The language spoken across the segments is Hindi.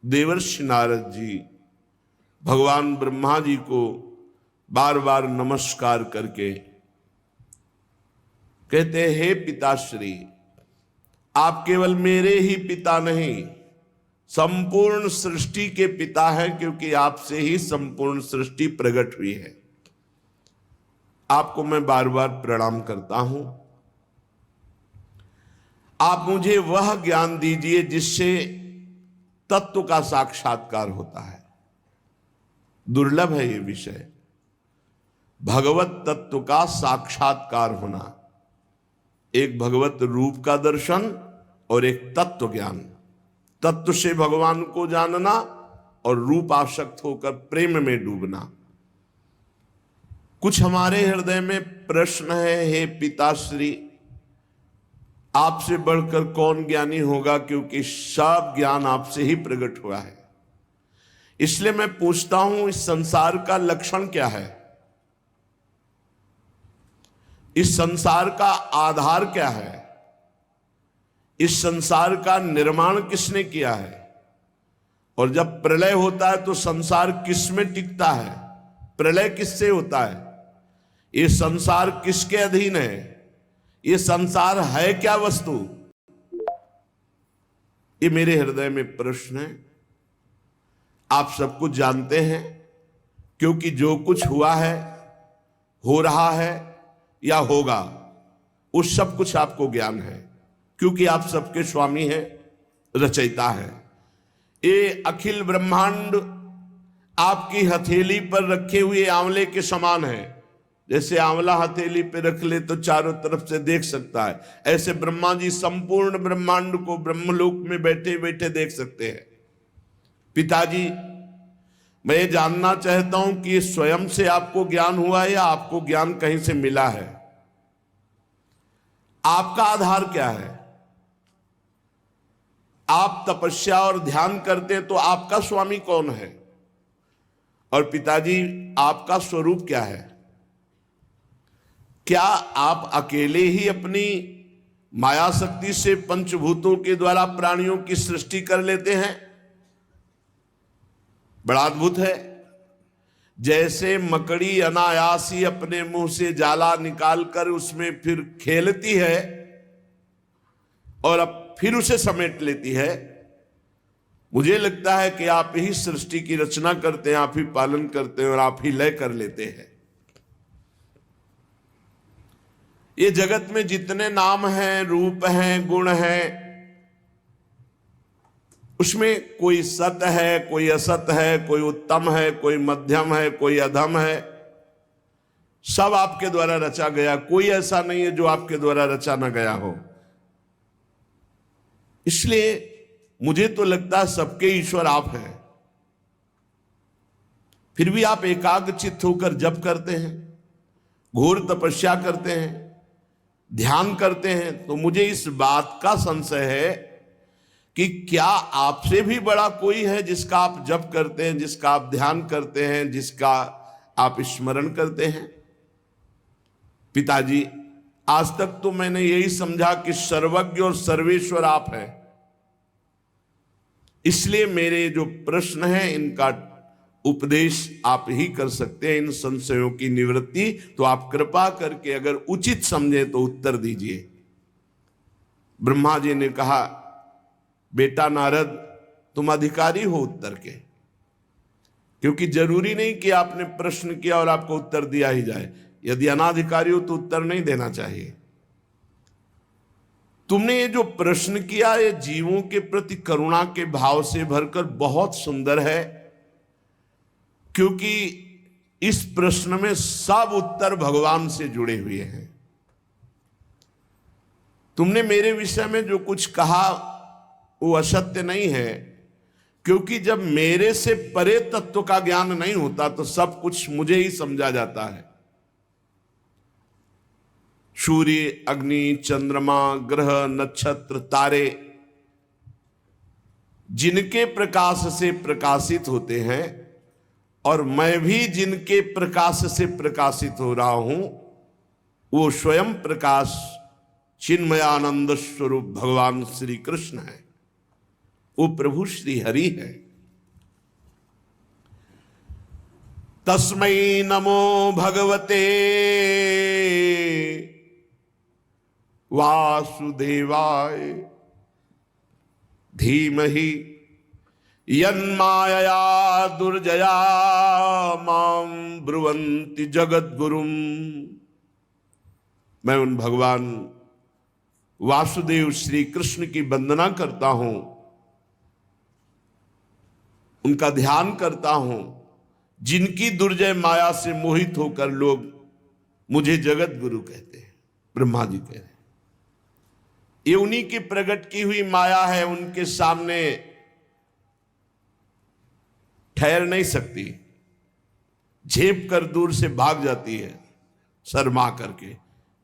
देवर्षि नारद जी भगवान ब्रह्मा जी को बार बार नमस्कार करके कहते हैं, हे पिताश्री, आप केवल मेरे ही पिता नहीं, संपूर्ण सृष्टि के पिता हैं, क्योंकि आपसे ही संपूर्ण सृष्टि प्रकट हुई है। आपको मैं बार बार प्रणाम करता हूं। आप मुझे वह ज्ञान दीजिए जिससे तत्व का साक्षात्कार होता है। दुर्लभ है ये विषय, भगवत तत्व का साक्षात्कार होना। एक भगवत रूप का दर्शन और एक तत्व ज्ञान। तत्व से भगवान को जानना और रूप आसक्त होकर प्रेम में डूबना। कुछ हमारे हृदय में प्रश्न है, हे पिताश्री, आपसे बढ़कर कौन ज्ञानी होगा, क्योंकि सब ज्ञान आपसे ही प्रकट हुआ है। इसलिए मैं पूछता हूं, इस संसार का लक्षण क्या है? इस संसार का आधार क्या है? इस संसार का निर्माण किसने किया है? और जब प्रलय होता है तो संसार किस में टिकता है? प्रलय किससे होता है? ये संसार किसके अधीन है? ये संसार है क्या वस्तु? ये मेरे हृदय में प्रश्न है। आप सब कुछ जानते हैं, क्योंकि जो कुछ हुआ है, हो रहा है या होगा, उस सब कुछ आपको ज्ञान है, क्योंकि आप सबके स्वामी हैं, रचयिता हैं। ये अखिल ब्रह्मांड आपकी हथेली पर रखे हुए आंवले के समान है। जैसे आंवला हथेली पे रख ले तो चारों तरफ से देख सकता है, ऐसे ब्रह्मा जी संपूर्ण ब्रह्मांड को ब्रह्मलोक में बैठे बैठे देख सकते हैं। पिताजी, मैं ये जानना चाहता हूं कि ये स्वयं से आपको ज्ञान हुआ है या आपको ज्ञान कहीं से मिला है? आपका आधार क्या है? आप तपस्या और ध्यान करते हैं तो आपका स्वामी कौन है? और पिताजी, आपका स्वरूप क्या है? क्या आप अकेले ही अपनी माया शक्ति से पंचभूतों के द्वारा प्राणियों की सृष्टि कर लेते हैं? बड़ा अद्भुत है। जैसे मकड़ी अनायास ही अपने मुंह से जाला निकालकर उसमें फिर खेलती है और अब फिर उसे समेट लेती है, मुझे लगता है कि आप ही सृष्टि की रचना करते हैं, आप ही पालन करते हैं और आप ही लय कर लेते हैं। ये जगत में जितने नाम हैं, रूप हैं, गुण हैं, उसमें कोई सत है, कोई असत है, कोई उत्तम है, कोई मध्यम है, कोई अधम है। सब आपके द्वारा रचा गया, कोई ऐसा नहीं है जो आपके द्वारा रचा न गया हो। इसलिए मुझे तो लगता है सबके ईश्वर आप हैं। फिर भी आप एकाग्रचित्त होकर जप करते हैं, घोर तपस्या करते हैं, ध्यान करते हैं, तो मुझे इस बात का संशय है कि क्या आपसे भी बड़ा कोई है जिसका आप जप करते हैं, जिसका आप ध्यान करते हैं, जिसका आप स्मरण करते हैं? पिताजी, आज तक तो मैंने यही समझा कि सर्वज्ञ और सर्वेश्वर आप हैं। इसलिए मेरे जो प्रश्न हैं इनका उपदेश आप ही कर सकते हैं, इन संशयों की निवृत्ति। तो आप कृपा करके अगर उचित समझे तो उत्तर दीजिए। ब्रह्मा जी ने कहा, बेटा नारद, तुम अधिकारी हो उत्तर के, क्योंकि जरूरी नहीं कि आपने प्रश्न किया और आपको उत्तर दिया ही जाए। यदि अनाधिकारी हो तो उत्तर नहीं देना चाहिए। तुमने ये जो प्रश्न किया, ये जीवों के प्रति करुणा के भाव से भरकर बहुत सुंदर है, क्योंकि इस प्रश्न में सब उत्तर भगवान से जुड़े हुए हैं। तुमने मेरे विषय में जो कुछ कहा वो असत्य नहीं है, क्योंकि जब मेरे से परे तत्व का ज्ञान नहीं होता तो सब कुछ मुझे ही समझा जाता है। सूर्य, अग्नि, चंद्रमा, ग्रह, नक्षत्र, तारे जिनके प्रकाश से प्रकाशित होते हैं और मैं भी जिनके प्रकाश से प्रकाशित हो रहा हूं, वो स्वयं प्रकाश चिन्मयानंद स्वरूप भगवान श्री कृष्ण है। वो प्रभु श्री हरि है। तस्मै नमो भगवते वासुदेवाय धीमहि यन्मायया दुर्जया मां ब्रुवन्ति जगद्गुरुम्। मैं उन भगवान वासुदेव श्री कृष्ण की वंदना करता हूं, उनका ध्यान करता हूं, जिनकी दुर्जय माया से मोहित होकर लोग मुझे जगत गुरु कहते हैं। ब्रह्मा जी कह रहे हैं ये उन्हीं की प्रकट की हुई माया है, उनके सामने ठहर नहीं सकती, झेप कर दूर से भाग जाती है शर्मा करके,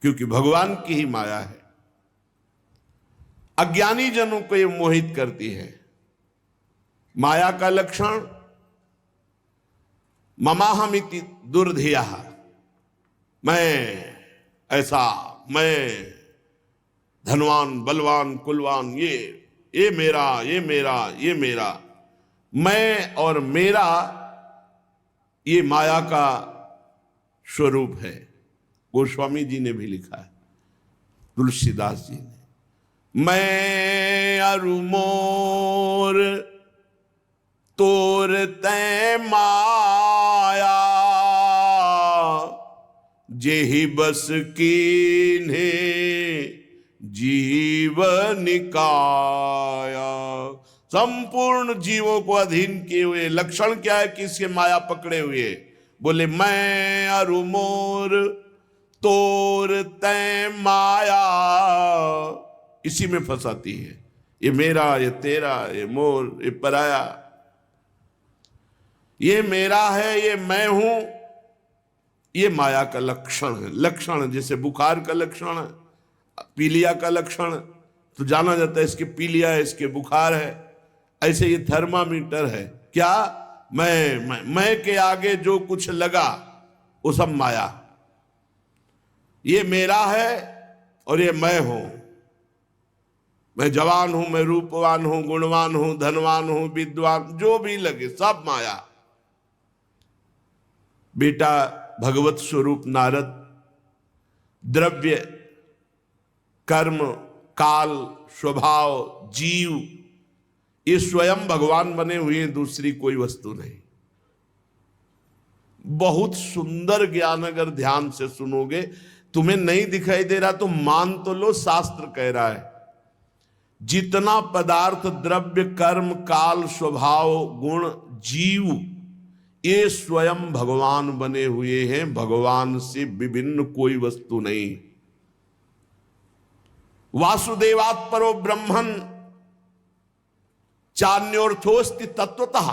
क्योंकि भगवान की ही माया है। अज्ञानी जनों को ये मोहित करती है। माया का लक्षण ममाहमिति दुर्धिया, मैं ऐसा, मैं धनवान बलवान कुलवान, ये मेरा, ये मेरा, ये मेरा, मैं और मेरा, ये माया का स्वरूप है। गोस्वामी जी ने भी लिखा है, तुलसीदास जी ने, मैं अरु मोर तोर तै माया, जेहि बस कीन्हे जीवन काया। संपूर्ण जीवों को अधीन किए हुए, लक्षण क्या है कि इसके माया पकड़े हुए? बोले मैं अरु मोर तोर तै माया, इसी में फंसाती है। ये मेरा, ये तेरा, ये मोर, ये पराया, ये मेरा है, ये मैं हूं, ये माया का लक्षण है। लक्षण जैसे बुखार का लक्षण है, पीलिया का लक्षण तो जाना जाता है इसके पीलिया है, इसके बुखार है। ऐसे ये थर्मामीटर है। क्या? मैं के आगे जो कुछ लगा वो सब माया। ये मेरा है और ये मैं हूं। मैं जवान हूं, मैं रूपवान हूं, गुणवान हूं, धनवान हूं, विद्वान, जो भी लगे सब माया। बेटा भगवत स्वरूप नारद, द्रव्य, कर्म, काल, स्वभाव, जीव, ये स्वयं भगवान बने हुए हैं, दूसरी कोई वस्तु नहीं। बहुत सुंदर ज्ञान अगर ध्यान से सुनोगे, तुम्हें नहीं दिखाई दे रहा तो मान तो लो, शास्त्र कह रहा है जितना पदार्थ, द्रव्य, कर्म, काल, स्वभाव, गुण, जीव, ये स्वयं भगवान बने हुए हैं। भगवान से विभिन्न कोई वस्तु नहीं। वासुदेवात् परो ब्रह्मन् चान्योर्थोस्ति तत्वतः,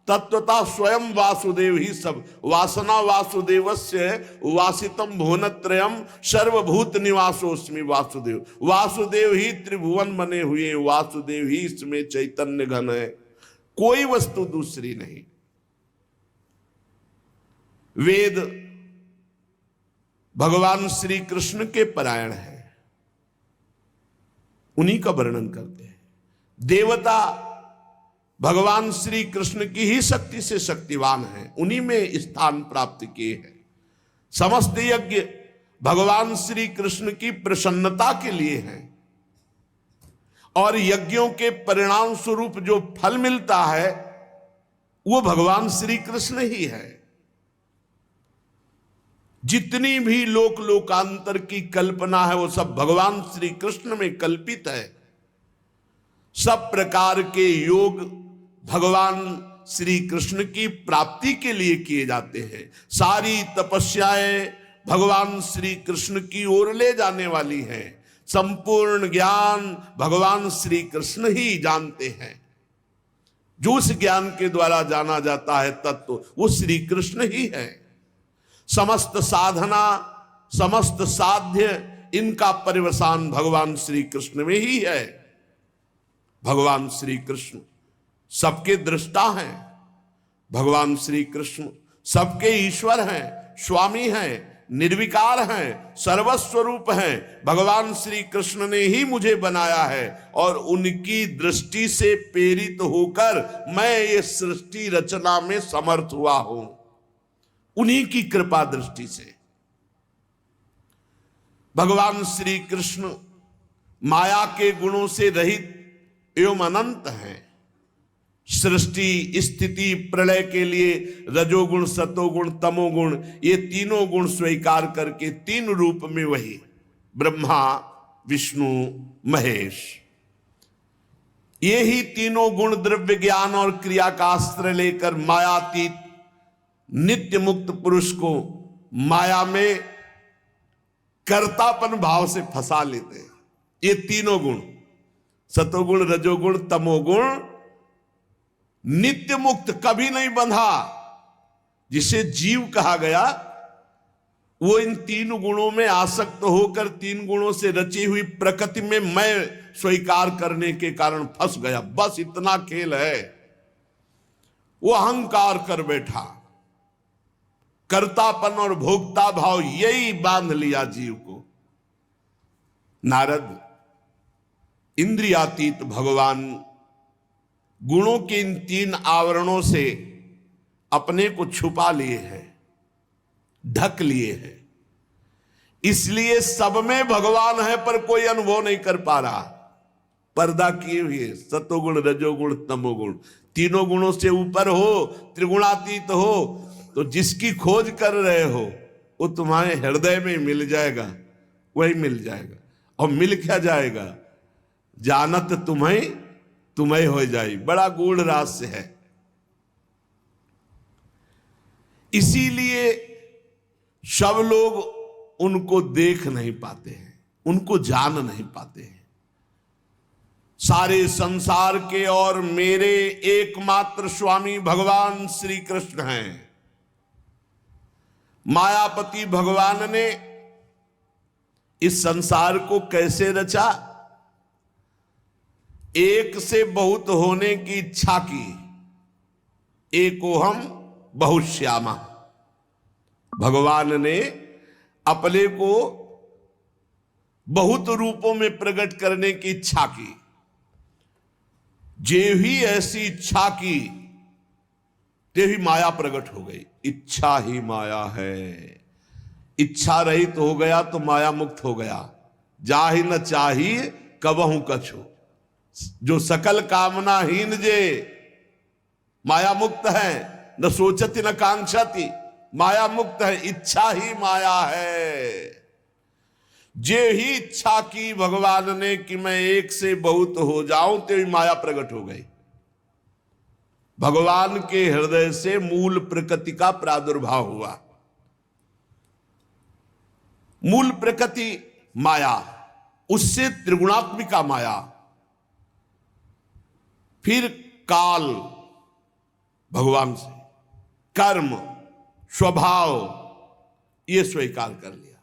तत्वतः स्वयं वासुदेव ही सब। वासना वासुदेवस्य वासितम भुवनत्रयम सर्वभूत निवासोस्मि वासुदेव। वासुदेव ही त्रिभुवन बने हुए, वासुदेव ही इसमें चैतन्य घन है, कोई वस्तु दूसरी नहीं। वेद भगवान श्री कृष्ण के परायण है, उन्हीं का वर्णन करते हैं। देवता भगवान श्री कृष्ण की ही शक्ति से शक्तिवान है, उन्हीं में स्थान प्राप्त किए हैं। समस्त यज्ञ भगवान श्री कृष्ण की प्रसन्नता के लिए हैं, और यज्ञों के परिणाम स्वरूप जो फल मिलता है वो भगवान श्री कृष्ण ही है। जितनी भी लोक लोकांतर की कल्पना है वो सब भगवान श्री कृष्ण में कल्पित है। सब प्रकार के योग भगवान श्री कृष्ण की प्राप्ति के लिए किए जाते हैं। सारी तपस्याएं भगवान श्री कृष्ण की ओर ले जाने वाली हैं। संपूर्ण ज्ञान भगवान श्री कृष्ण ही जानते हैं। जो उस ज्ञान के द्वारा जाना जाता है तत्व, वो श्री कृष्ण ही है। समस्त साधना, समस्त साध्य, इनका परिवसान भगवान श्री कृष्ण में ही है। भगवान श्री कृष्ण सबके दृष्टा हैं। भगवान श्री कृष्ण सबके ईश्वर हैं, स्वामी हैं, निर्विकार हैं, सर्वस्वरूप हैं। भगवान श्री कृष्ण ने ही मुझे बनाया है और उनकी दृष्टि से प्रेरित होकर मैं ये सृष्टि रचना में समर्थ हुआ हूं। उन्हीं की कृपा दृष्टि से। भगवान श्री कृष्ण माया के गुणों से रहित एवं अनंत हैं। सृष्टि स्थिति प्रलय के लिए रजोगुण सतोगुण तमोगुण ये तीनों गुण स्वीकार करके तीन रूप में वही ब्रह्मा विष्णु महेश, ये ही तीनों गुण द्रव्य ज्ञान और क्रिया का अस्त्र लेकर मायातीत नित्य मुक्त पुरुष को माया में कर्तापन भाव से फंसा लेते हैं। ये तीनों गुण सतोगुण रजोगुण तमोगुण नित्य मुक्त, कभी नहीं बंधा। जिसे जीव कहा गया वो इन तीन गुणों में आसक्त होकर तीन गुणों से रची हुई प्रकृति में मैं स्वीकार करने के कारण फंस गया। बस इतना खेल है। वो अहंकार कर बैठा, कर्तापन और भोक्ता भाव यही बांध लिया जीव को। नारद इंद्रियातीत भगवान गुणों के इन तीन आवरणों से अपने को छुपा लिए हैं, ढक लिए हैं। इसलिए सब में भगवान है पर कोई अनुभव नहीं कर पा रहा। पर्दा किए हुए सतोगुण रजोगुण तमोगुण तीनों गुणों से ऊपर हो, त्रिगुणातीत हो, तो जिसकी खोज कर रहे हो वो तुम्हारे हृदय में मिल जाएगा, वही मिल जाएगा। और मिल क्या जाएगा? जानत तुम्हें तुम्हें हो जाए। बड़ा गूढ़ रहस्य है। इसीलिए सब लोग उनको देख नहीं पाते हैं, उनको जान नहीं पाते हैं। सारे संसार के और मेरे एकमात्र स्वामी भगवान श्री कृष्ण हैं। मायापति भगवान ने इस संसार को कैसे रचा? एक से बहुत होने की इच्छा की। एकोहम बहुश्यामा। भगवान ने अपने को बहुत रूपों में प्रकट करने की इच्छा की। जे ही ऐसी इच्छा की ते ही माया प्रकट हो गई। इच्छा ही माया है। इच्छा रहित हो गया तो माया मुक्त हो गया। जाहि न चाहिए कबहू कछु, जो सकल कामनाहीन जे माया मुक्त है। न सोचती न कांक्षति, माया मुक्त है। इच्छा ही माया है। जे ही इच्छा की भगवान ने कि मैं एक से बहुत हो जाऊं, तेरी माया प्रकट हो गई। भगवान के हृदय से मूल प्रकृति का प्रादुर्भाव हुआ। मूल प्रकृति माया, उससे त्रिगुणात्मिका माया, फिर काल भगवान से, कर्म स्वभाव ये स्वीकार कर लिया।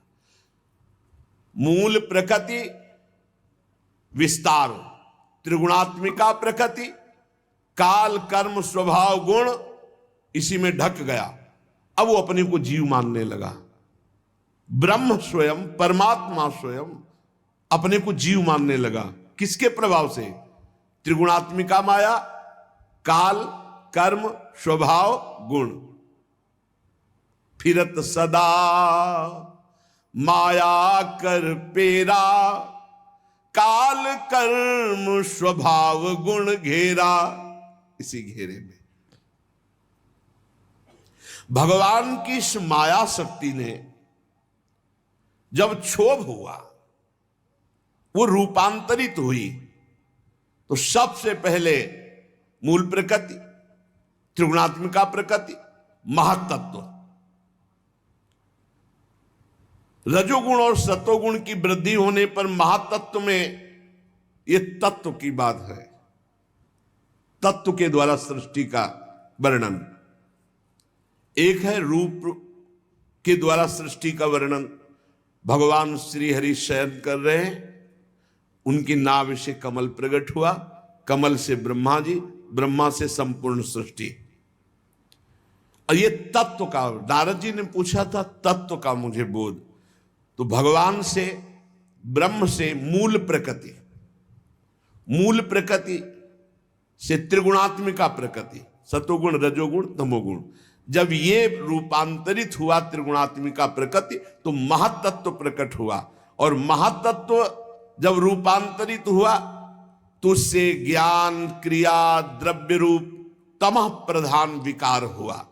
मूल प्रकृति विस्तार, त्रिगुणात्मिका प्रकृति, काल कर्म स्वभाव गुण, इसी में ढक गया। अब वो अपने को जीव मानने लगा। ब्रह्म स्वयं, परमात्मा स्वयं अपने को जीव मानने लगा। किसके प्रभाव से? त्रिगुणात्मिका माया, काल कर्म स्वभाव गुण। फिरत सदा माया कर पेरा, काल कर्म स्वभाव गुण घेरा। इसी घेरे में भगवान की इस माया शक्ति ने जब क्षोभ हुआ, वो रूपांतरित हुई, तो सबसे पहले मूल प्रकृति, त्रिगुणात्मिका प्रकृति, महातत्व, रजोगुण और सतोगुण की वृद्धि होने पर महातत्व में ये तत्व की बात है। तत्व के द्वारा सृष्टि का वर्णन। एक है रूप के द्वारा सृष्टि का वर्णन। भगवान श्री हरि शयन कर रहे हैं, उनकी नाभ से कमल प्रकट हुआ, कमल से ब्रह्मा जी, ब्रह्मा से संपूर्ण सृष्टि। और ये तत्व का, नारद जी ने पूछा था तत्व का मुझे बोध, तो भगवान से, ब्रह्म से मूल प्रकृति, मूल प्रकृति से त्रिगुणात्मिका प्रकृति, सतोगुण रजोगुण तमोगुण, जब ये रूपांतरित हुआ त्रिगुणात्मिका प्रकृति तो महातत्व प्रकट हुआ, और महातत्व जब रूपांतरित हुआ तो उससे ज्ञान, क्रिया, द्रव्य रूप तमः प्रधान विकार हुआ।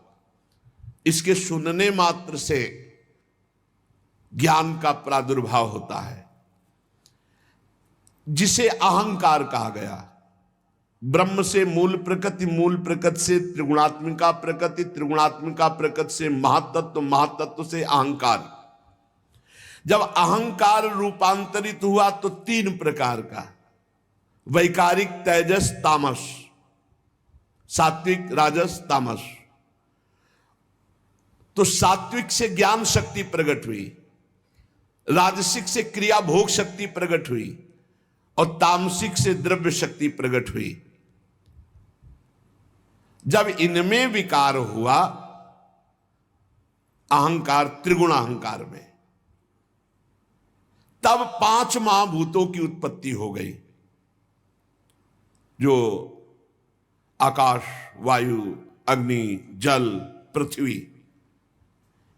इसके सुनने मात्र से ज्ञान का प्रादुर्भाव होता है, जिसे अहंकार कहा गया। ब्रह्म से मूल प्रकृति, मूल प्रकृति से त्रिगुणात्मिका प्रकृति, त्रिगुणात्मिका प्रकृति से महातत्व, महातत्व से अहंकार। जब अहंकार रूपांतरित हुआ तो तीन प्रकार का, वैकारिक, तेजस, तामस, सात्विक, राजस, तामस। तो सात्विक से ज्ञान शक्ति प्रकट हुई, राजसिक से क्रिया भोग शक्ति प्रकट हुई, और तामसिक से द्रव्य शक्ति प्रकट हुई। जब इनमें विकार हुआ अहंकार, त्रिगुण अहंकार में, तब पांच महाभूतों की उत्पत्ति हो गई, जो आकाश, वायु, अग्नि, जल, पृथ्वी,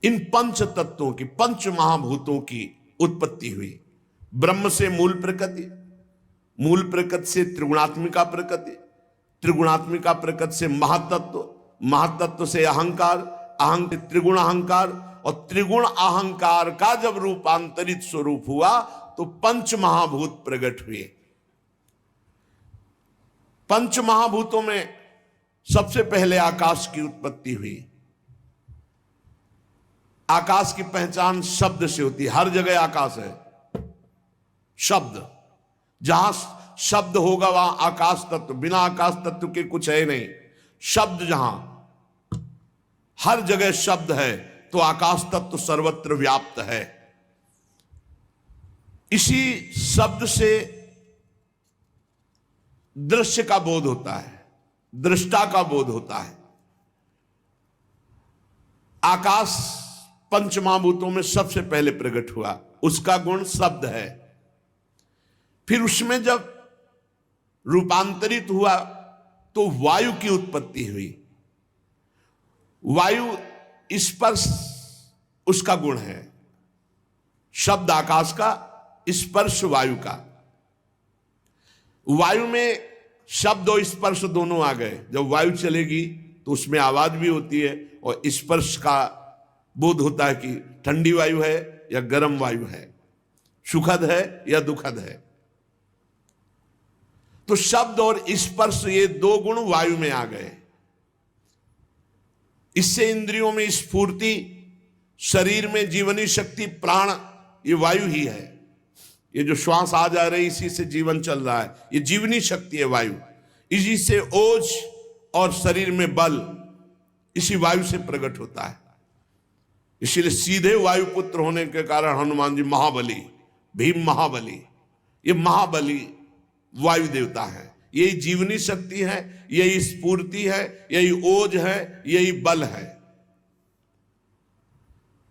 इन पंच तत्वों की, पंच महाभूतों की उत्पत्ति हुई। ब्रह्म से मूल प्रकृति, मूल प्रकृति से त्रिगुणात्मिका प्रकृति, त्रिगुणात्मिका प्रकृति से महातत्व, महातत्व से अहंकार, अहंकार त्रिगुण अहंकार, और त्रिगुण अहंकार का जब रूपांतरित स्वरूप हुआ तो पंच महाभूत प्रकट हुए। पंच महाभूतों में सबसे पहले आकाश की उत्पत्ति हुई। आकाश की पहचान शब्द से होती है, हर जगह आकाश है। शब्द, जहां शब्द होगा वहां आकाश तत्व, बिना आकाश तत्व के कुछ है नहीं। शब्द जहां, हर जगह शब्द है तो आकाश तत्व सर्वत्र व्याप्त है। इसी शब्द से दृश्य का बोध होता है, दृष्टा का बोध होता है। आकाश पंच महाभूतों में सबसे पहले प्रकट हुआ, उसका गुण शब्द है। फिर उसमें जब रूपांतरित हुआ तो वायु की उत्पत्ति हुई। वायु स्पर्श उसका गुण है, शब्द आकाश का, स्पर्श वायु का। वायु में शब्द और स्पर्श दोनों आ गए। जब वायु चलेगी तो उसमें आवाज भी होती है और स्पर्श का बोध होता है कि ठंडी वायु है या गर्म वायु है, सुखद है या दुखद है। तो शब्द और स्पर्श, ये दो गुण वायु में आ गए। इससे इंद्रियों में स्फूर्ति, शरीर में जीवनी शक्ति, प्राण, ये वायु ही है। ये जो श्वास आ जा रही, इसी से जीवन चल रहा है, ये जीवनी शक्ति है वायु। इसी से ओज और शरीर में बल इसी वायु से प्रकट होता है। इसीलिए सीधे वायुपुत्र होने के कारण हनुमान जी महाबली, भीम महाबली, ये महाबली वायु देवता है। यही जीवनी शक्ति है, यही स्फूर्ति है, यही ओज है, यही बल है।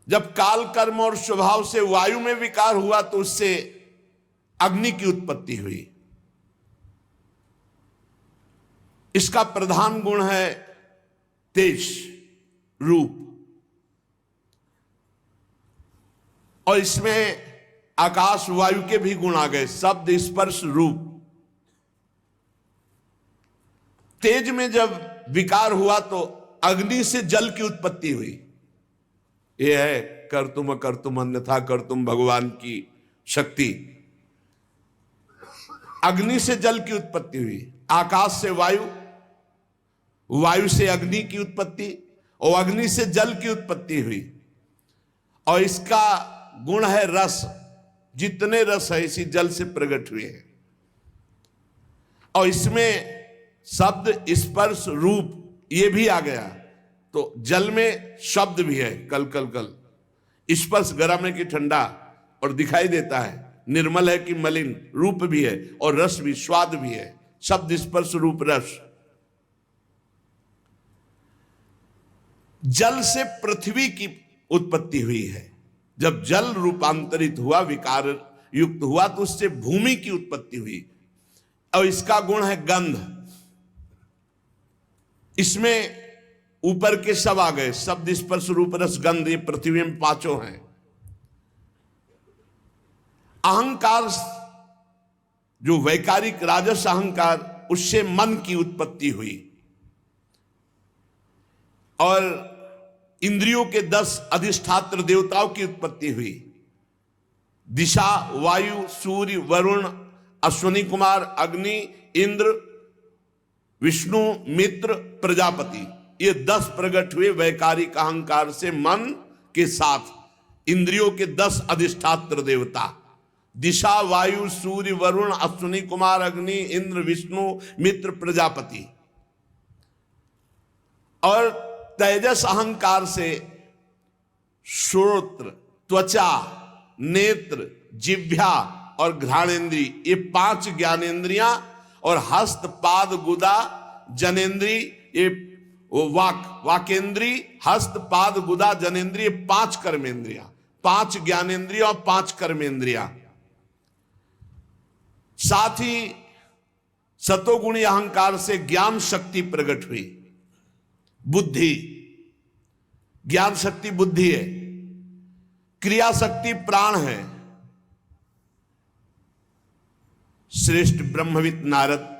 जब काल, कर्म और स्वभाव से वायु में विकार हुआ तो उससे अग्नि की उत्पत्ति हुई। इसका प्रधान गुण है तेज रूप, और इसमें आकाश वायु के भी गुण आ गए, शब्द, स्पर्श, रूप। तेज में जब विकार हुआ तो अग्नि से जल की उत्पत्ति हुई। यह है कर्तुम अकर्तुम अन्यथा कर्तुम भगवान की शक्ति। अग्नि से जल की उत्पत्ति हुई, आकाश से वायु, वायु से अग्नि की उत्पत्ति, और अग्नि से जल की उत्पत्ति हुई। और इसका गुण है रस, जितने रस है इसी जल से प्रकट हुए हैं। और इसमें शब्द, स्पर्श, रूप ये भी आ गया। तो जल में शब्द भी है, कल कल कल, स्पर्श गरम है कि ठंडा और दिखाई देता है, निर्मल है कि मलिन, रूप भी है, और रस भी, स्वाद भी है। शब्द, स्पर्श, रूप, रस। जल से पृथ्वी की उत्पत्ति हुई है। जब जल रूपांतरित हुआ, विकार युक्त हुआ, तो उससे भूमि की उत्पत्ति हुई। और इसका गुण है गंध। इसमें ऊपर के सब आ गए, शब्द स्पर्श रूप रस गंध, ये पृथ्वी में पांचों हैं। अहंकार जो वैकारिक राजस अहंकार, उससे मन की उत्पत्ति हुई और इंद्रियों के 10 अधिष्ठात्र देवताओं की उत्पत्ति हुई। दिशा, वायु, सूर्य, वरुण, अश्विनी कुमार, अग्नि, इंद्र, विष्णु, मित्र, प्रजापति, ये 10 प्रकट हुए वैकारिक अहंकार से मन के साथ। इंद्रियों के 10 अधिष्ठात्र देवता, दिशा, वायु, सूर्य, वरुण, अश्विनी कुमार, अग्नि, इंद्र, विष्णु, मित्र, प्रजापति। और तेजस अहंकार से श्रोत्र, त्वचा, नेत्र, जिह्वा और घ्राणेन्द्री, ये 5 ज्ञानेन्द्रियां, और हस्त, पाद, गुदा, जनेन्द्री, ये वाकेंद्री, हस्त, पाद, गुदा, जनेन्द्री, ये 5 कर्मेंद्रियां, 5 ज्ञानेन्द्रियां और 5 कर्मेंद्रियां। साथ ही सतोगुणी अहंकार से ज्ञान शक्ति प्रकट हुई। बुद्धि, ज्ञान शक्ति बुद्धि है, क्रिया शक्ति प्राण है। श्रेष्ठ ब्रह्मविद नारद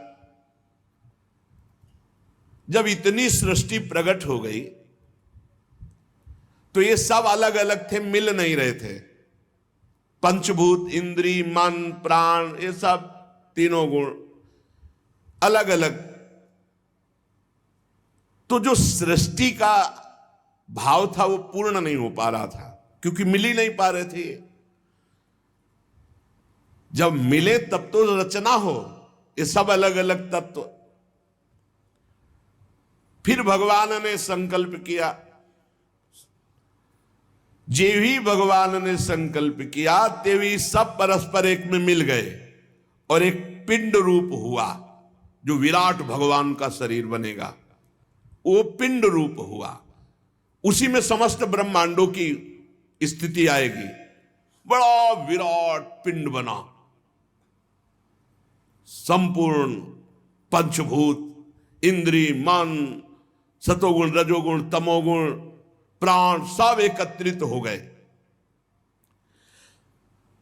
जब इतनी सृष्टि प्रकट हो गई तो ये सब अलग अलग थे, मिल नहीं रहे थे। पंचभूत, इंद्री, मन, प्राण, ये सब तीनों गुण अलग अलग। तो जो सृष्टि का भाव था वो पूर्ण नहीं हो पा रहा था, क्योंकि मिल ही नहीं पा रहे थे। जब मिले तब तो रचना हो, ये सब अलग अलग तत्व। फिर भगवान ने संकल्प किया, जे भी भगवान ने संकल्प किया तेवी सब परस्पर एक में मिल गए और एक पिंड रूप हुआ, जो विराट भगवान का शरीर बनेगा। वो पिंड रूप हुआ, उसी में समस्त ब्रह्मांडों की स्थिति आएगी। बड़ा विराट पिंड बना, संपूर्ण पंचभूत, इंद्री, मन, सतोगुण, रजोगुण, तमोगुण, प्राण सब एकत्रित हो गए।